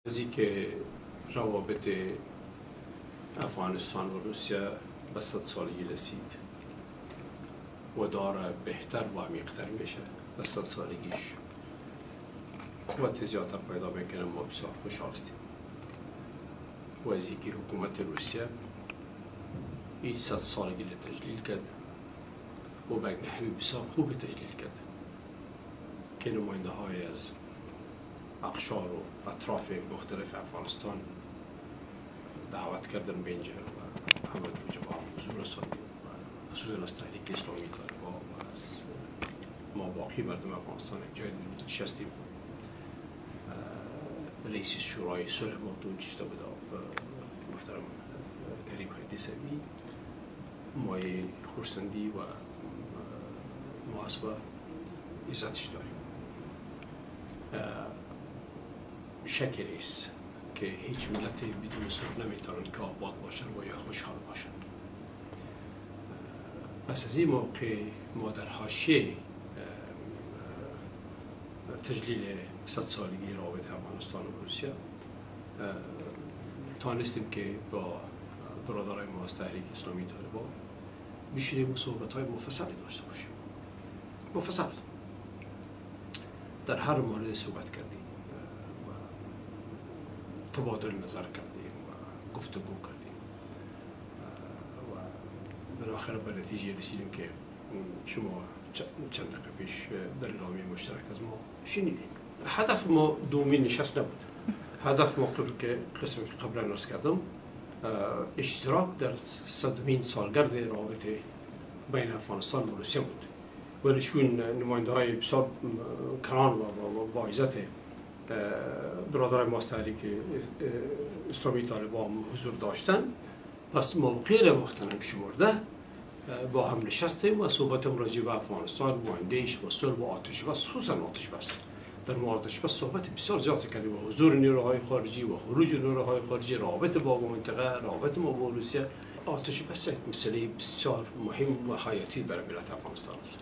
از اینکه روابط افغانستان و روسیه به 100 سالگی رسید و داره بهتر و عمیق‌تر میشه. به 100 سالگیش قوت زیادتر پیدا میکنه. ما بسیار خوشحال هستیم و از اینکه حکومت روسیه این 100 سالگی را تجلیل کرد و به نحوی بسیار خوب تجلیل کرد که نماینده های از اقشار و اطراف مختلف افغانستان دعوت کردن به اینجا و همه دو جواب حضور رساندیم و خصوصا از تحریک اسلامی طالبان و از ما باقی مردم افغانستان یک جای نشستیم. رئیس شورای صلح مردود چشته بود محترم کریم خیلیسوی مایه خورسندی و محاسبه عزتش داریم. شکی نیست که هیچ ملتی بدون صلح نمیتونن که آباد باشن و یا خوشحال باشن. پس از این موقع ما در حاشیه تجلیل 100 سالگی روابط افغانستان و روسیه تانستیم که با برادرای ما از تحریک اسلامی طالبان بشینیم و صحبت‌های مفصلی داشته باشیم. مفصل در هر مورد صحبت کردیم و تبادل نظر کردیم و گفتگو کردیم و بالاخره به نتیجه رسیدیم که شما چند دقیقه پیش در اعلامیه مشترک از ما شنیدیم. هدف ما دومین نشست نبود. هدف ما قسمی که قبلا عرض کردم اشتراک در 100مین سالگرد روابط بین افغانستان و روسیه بود. ولی چون نماینده های بسیار کنان و با عزت برادرای ما از تحریک اسلامی طالبان حضور داشتن، پس موقع را مختنم شمرده با هم نشستیم و صحبت راجع به افغانستان و آینده‌اش و صلح و آتش بس، خصوصا آتش بس. در مورد آتش بس صحبت بسیار زیاد کردیم و حضور نیروهای خارجی و خروج نیروهای خارجی، رابطه با منطقه، رابطه ما با روسیه. آتش بس یک مسئله بسیار مهم و حیاتی برای ملت افغانستان است.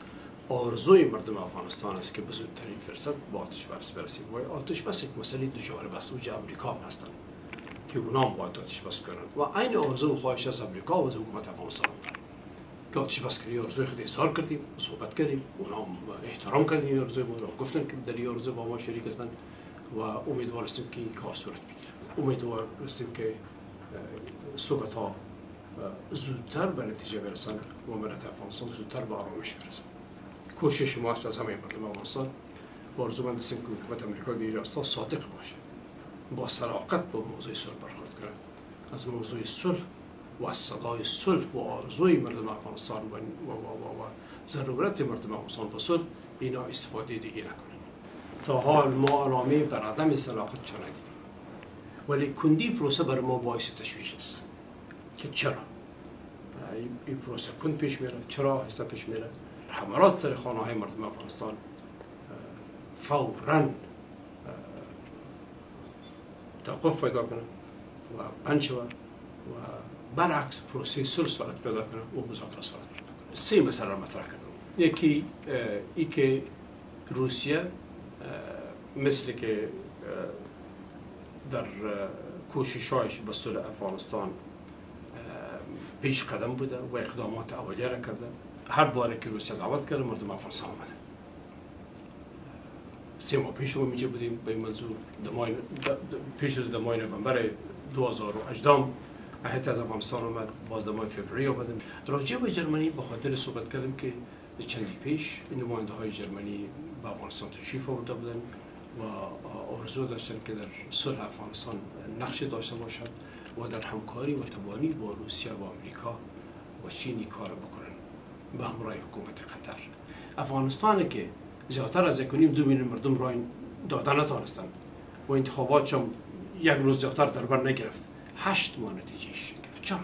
آرزوی مردم افغانستان است که به زودترین فرصت با آتش بس برسیم و آتش بس یک مسئله دو جانبه است. اوج امریکا هم هستند که اونها باید آتش بس کنند و عین آرزو و خواهش از امریکا و از حکومت افغانستان که آتش بس کنی. آرزوی خود اظهار کردیم، صحبت کردیم، اونها احترام کردن آرزوی ما را، گفتن که در این آرزو با ما شریک هستند و امیدوار هستیم که این کار صورت بگیره. امیدوار هستیم که صحبت ها زودتر به نتیجه برسند و ملت افغانستان زودتر به آرامش برسند. کوشش ما است از همه مردم افغانستان و آرزومند هستیم که حکومت امریکا در این راستا صادق باشه، با صداقت با موضوع صلح برخورد کنه، از موضوع صلح و از صدای صلح و آرزوی مردم افغانستان و ضرورت مردم افغانستان به صلح اینا استفاده دیگه نکنن. تا حال ما علامه بر عدم صداقت چه ندیدیم، ولی کندی پروسه بر ما باعث تشویش است که چرا این پروسه کند پیش میره، چرا آهسته پیش میره. حملات سر خانه های مردم افغانستان فوراً توقف پیدا کنه و بند شود و برعکس پروسه صلح صورت پیدا کنه و مذاکره صورت پیدا کنه. سه مسئله را مطرح کردم. یکی ای که روسیه مثل که در کوشش‌هایش به صلح افغانستان پیش قدم بوده و اقدامات اولیه را کرده. هر باره که روسیه دعوت کرده مردم افغانستان آمدن. 3 ماه پیش ما اینجا بودیم به این منظور پیش از دمای نوامبر 2018 هیئت از افغانستان آمد، باز دمای فوریه آمدیم. راجع به جرمنی به خاطر صحبت کردیم که چندی پیش نماینده های جرمنی به افغانستان تشریف آورده بودند و آرزو داشتن که در صلح افغانستان نقش داشته باشند و در همکاری و تبانی با روسیه و آمریکا و چین کار بکنن به همراه حکومت قطر. افغانستان که زیادتر از 1.5-2 میلیون مردم رای دادن نتوانستند و انتخابات هم یک روز زیادتر در بر نگرفت. 8 ماه نتیجهش گرفت. چرا؟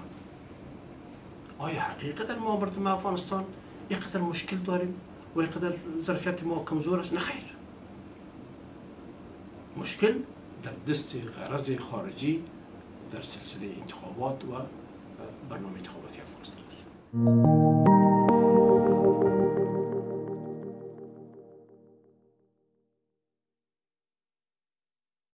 آیا حقیقتا ما مردم افغانستان اینقدر مشکل داریم و اینقدر ظرفیت ما کمزور است؟ نه خیر. مشکل در دست غرض خارجی در سلسله انتخابات و برنامه انتخاباتی افغانستان است.